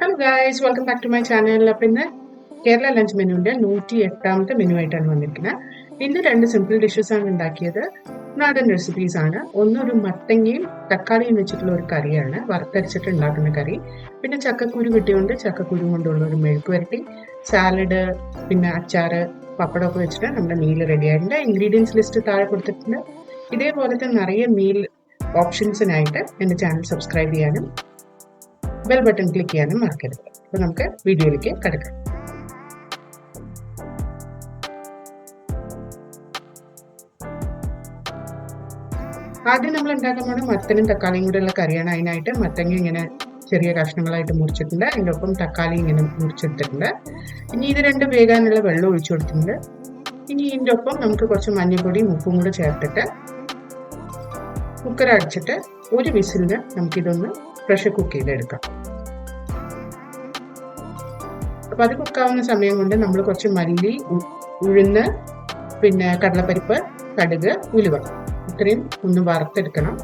Hello guys, welcome back to my channel. അപ്പം ഇന്ന് Kerala lunch മെനുവിൻ്റെ 108ാമത്തെ മെനു ആയിട്ടാണ് വന്നിരിക്കുന്നത്. ഇന്ന് 2 സിമ്പിൾ ഡിഷസ് ആണ് ഉണ്ടാക്കിയത്. നാടൻ റെസിപ്പീസ് ആണ്. ഒരു മത്തങ്ങയും തക്കാളിയും വെച്ചിട്ടുള്ള ഒരു കറിയാണ്, വറുത്തരച്ചിട്ട് ഉണ്ടാക്കുന്ന കറി. പിന്നെ ചക്കക്കുരു കിട്ടിയോണ്ട് ചക്കക്കുരു കൊണ്ടുള്ള ഒരു മെഴുക്ക് വരട്ടി, സാലഡ്, പിന്നെ അച്ചാറ്, പപ്പടമൊക്കെ വെച്ചിട്ട് നമ്മുടെ മീൽ റെഡി ആയിട്ടുണ്ട്. ഇൻഗ്രീഡിയൻസ് ലിസ്റ്റ് താഴെ കൊടുത്തിട്ടുണ്ട്. ഇതേപോലത്തെ നിറയെ മീൽ ഓപ്ഷൻസിനായിട്ട് എൻ്റെ ചാനൽ സബ്സ്ക്രൈബ് ചെയ്യാനും ബെൽ ബട്ടൺ ക്ലിക്ക് ചെയ്യാനും മറക്കരുത്. അപ്പോൾ നമുക്ക് വീഡിയോയിലേക്ക് കിടക്കാം. ആദ്യം നമ്മൾ ഉണ്ടാക്കാൻ പോകുന്ന മത്തനും തക്കാളിയും കൂടെയുള്ള കറിയാണ്. അതിനായിട്ട് മത്തങ്ങ ഇങ്ങനെ ചെറിയ കഷ്ണങ്ങളായിട്ട് മുറിച്ചിട്ടുണ്ട്. അതിൻ്റെ ഒപ്പം തക്കാളി ഇങ്ങനെ മുറിച്ചെടുത്തിട്ടുണ്ട്. ഇനി ഇത് രണ്ടും വേകാനുള്ള വെള്ളം ഒഴിച്ചു കൊടുത്തിട്ടുണ്ട്. ഇനി ഇതിൻ്റെ ഒപ്പം നമുക്ക് കുറച്ച് മഞ്ഞൾപ്പൊടിയും ഉപ്പും കൂടെ ചേർത്തിട്ട് കുക്കർ അടച്ചിട്ട് ഒരു വിസിലിന് നമുക്കിതൊന്ന് പ്രഷർ കുക്ക് ചെയ്തെടുക്കാം. അപ്പം അത് കുക്കാവുന്ന സമയം കൊണ്ട് നമ്മൾ കുറച്ച് മല്ലി, ഉഴുന്ന്, പിന്നെ കടലപ്പരിപ്പ്, കടുക്, ഉലുവ ഇത്രയും ഒന്ന് വറുത്തെടുക്കണം.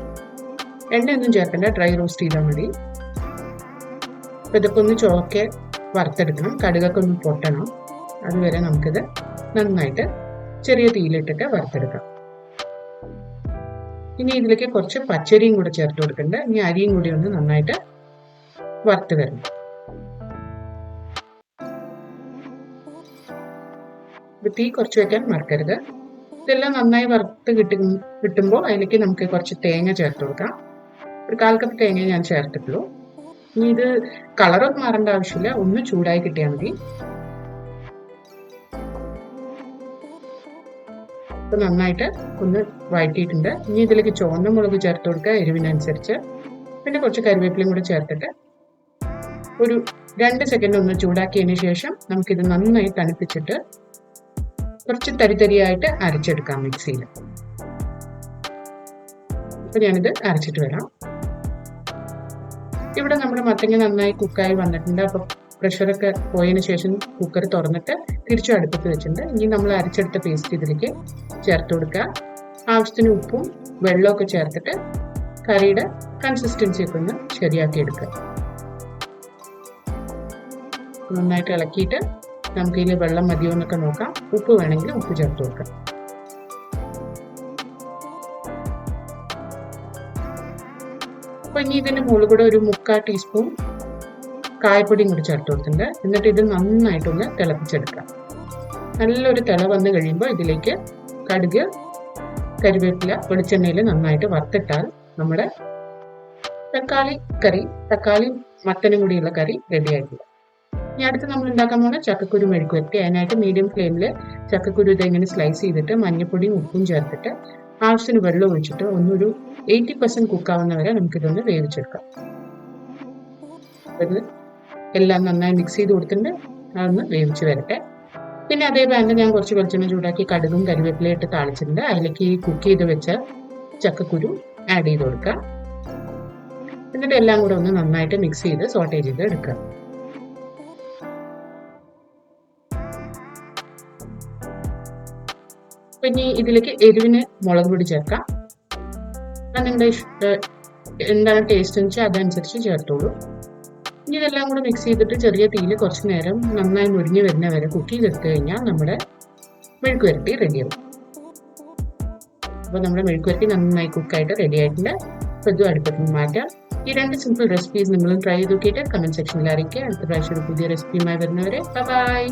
എണ്ണയൊന്നും ചേർക്കണ്ട, ഡ്രൈ റോസ്റ്റ് ചെയ്താൽ മതി. അപ്പം ഇതൊക്കെ ഒന്ന് ചോക്കെ വറുത്തെടുക്കണം. കടുകൊക്കെ ഒന്ന് പൊട്ടണം. അതുവരെ നമുക്കിത് നന്നായിട്ട് ചെറിയ തീയിലിട്ടിട്ട് വറുത്തെടുക്കാം. ഇനി ഇതിലേക്ക് കുറച്ച് പച്ചരിയും കൂടെ ചേർത്ത് കൊടുക്കുന്നുണ്ട്. ഇനി അരിയും കൂടി ഒന്ന് നന്നായിട്ട് വറുത്ത് വരണം. തീ കുറച്ച് വെക്കാൻ മറക്കരുത്. ഇതെല്ലാം നന്നായി വറുത്ത് കിട്ടുമ്പോൾ അതിലേക്ക് നമുക്ക് കുറച്ച് തേങ്ങ ചേർത്ത് കൊടുക്കാം. ഒരു 1/4 കപ്പ് തേങ്ങ ഞാൻ ചേർത്തിട്ടുള്ളൂ. ഇനി ഇത് കളറൊന്നും മാറേണ്ട ആവശ്യമില്ല, ഒന്ന് ചൂടായി കിട്ടിയാൽ മതി. ഇപ്പൊ നന്നായിട്ട് ഒന്ന് വഴറ്റിയിട്ടുണ്ട്. ഇനി ഇതിലേക്ക് ചുവന്ന മുളക് ചേർത്ത് കൊടുക്കുക എരിവിനനുസരിച്ച്. പിന്നെ കുറച്ച് കറിവേപ്പിലയും കൂടെ ചേർത്തിട്ട് ഒരു 2 സെക്കൻഡ് ഒന്ന് ചൂടാക്കിയതിന് ശേഷം നമുക്കിത് നന്നായി തണുപ്പിച്ചിട്ട് കുറച്ച് തരിതരിയായിട്ട് അരച്ചെടുക്കാം മിക്സിയിൽ. അപ്പൊ ഞാനിത് അരച്ചിട്ട് വരാം. ഇവിടെ നമ്മുടെ മത്തങ്ങ നന്നായി കുക്കായി വന്നിട്ടുണ്ട്. അപ്പൊ പ്രഷറൊക്കെ പോയതിന് ശേഷം കുക്കർ തുറന്നിട്ട് തിരിച്ചു അടുപ്പത്ത് വെച്ചിട്ടുണ്ട്. ഇനി നമ്മൾ അരച്ചെടുത്ത പേസ്റ്റ് ഇതിലേക്ക് ചേർത്ത് കൊടുക്കുക. ആവശ്യത്തിന് ഉപ്പും വെള്ളമൊക്കെ ചേർത്തിട്ട് കറിയുടെ കൺസിസ്റ്റൻസി ഒക്കെ ഒന്ന് ശരിയാക്കി എടുക്കുക. നന്നായിട്ട് ഇളക്കിയിട്ട് നമുക്ക് ഇതിൽ വെള്ളം മതിയോ എന്നൊക്കെ നോക്കാം. ഉപ്പ് വേണമെങ്കിൽ ഉപ്പ് ചേർത്ത് കൊടുക്കാം. അപ്പൊ ഇനി ഇതിന്റെ മുകളിൽ കൂടെ ഒരു 3/4 ടീസ്പൂൺ കായപ്പൊടിയും കൂടി ചേർത്ത് കൊടുത്തിട്ടുണ്ട്. എന്നിട്ട് ഇത് നന്നായിട്ടൊന്ന് തിളപ്പിച്ചെടുക്കാം. നല്ലൊരു തിള വന്നു കഴിയുമ്പോൾ ഇതിലേക്ക് കടുക്, കരിവേപ്പില വെളിച്ചെണ്ണയിൽ നന്നായിട്ട് വറുത്തിട്ടാൽ നമ്മുടെ തക്കാളി മത്തനും കൂടിയുള്ള കറി റെഡി ആയിട്ടുണ്ട്. ഇനി അടുത്ത് നമ്മൾ ഉണ്ടാക്കാൻ പോകുന്ന ചക്കക്കുരു മെഴുക്ക് വരട്ടി. അതിനായിട്ട് മീഡിയം ഫ്ലെയിമിൽ ചക്കക്കുരു ഇതെങ്ങനെ സ്ലൈസ് ചെയ്തിട്ട് മഞ്ഞൾപ്പൊടിയും ഉപ്പും ചേർത്തിട്ട് ആവശ്യത്തിന് വെള്ളം ഒഴിച്ചിട്ട് ഒന്നൊരു 80% കുക്കാവുന്നവരെ നമുക്കിതൊന്ന് വേവിച്ചെടുക്കാം. അത് എല്ലാം നന്നായി മിക്സ് ചെയ്ത് കൊടുത്തിട്ടുണ്ട്. അതൊന്ന് വേവിച്ച് വരട്ടെ. പിന്നെ അതേ പാനിൽ ഞാൻ കുറച്ച് വെളിച്ചെണ്ണ ചൂടാക്കി കടുകും കരിവേപ്പിലയും ഇട്ട് താളിച്ചിട്ടുണ്ട്. അതിലേക്ക് ഈ കുക്ക് ചെയ്ത് വെച്ച ചക്കക്കുരു ആഡ് ചെയ്ത് കൊടുക്കുക. എന്നിട്ട് എല്ലാം കൂടെ ഒന്ന് നന്നായിട്ട് മിക്സ് ചെയ്ത് സോട്ടേ ചെയ്ത് എടുക്കുക. ഇനി ഇതിലേക്ക് എരിവിന് മുളക് പൊടി ചേർക്കാം. നിങ്ങളുടെ എന്താണ് ടേസ്റ്റ് എന്ന് വെച്ചാൽ അതനുസരിച്ച് ചേർത്തോളൂ. ഇനി ഇതെല്ലാം കൂടെ മിക്സ് ചെയ്തിട്ട് ചെറിയ തീയിൽ കുറച്ച് നേരം നന്നായി മുരിഞ്ഞ് വരുന്ന വരെ കുക്ക് ചെയ്തെടുത്തു കഴിഞ്ഞാൽ നമ്മുടെ മെഴുക്ക് വരട്ടി റെഡിയാവും. അപ്പോൾ നമ്മുടെ മെഴുക്ക് വരട്ടി നന്നായി കുക്കായിട്ട് റെഡി ആയിട്ടുണ്ട്. അപ്പോൾ ഇതും അടുപ്പത്ത് മാറ്റാം. ഈ 2 സിമ്പിൾ റെസിപ്പീസ് നിങ്ങളും ട്രൈ ചെയ്ത് നോക്കിയിട്ട് കമന്റ് സെക്ഷനിൽ അറിയിക്കുക. അടുത്ത പ്രാവശ്യം ഒരു പുതിയ റെസിപ്പിയുമായി വരുന്നവരെ ബൈ.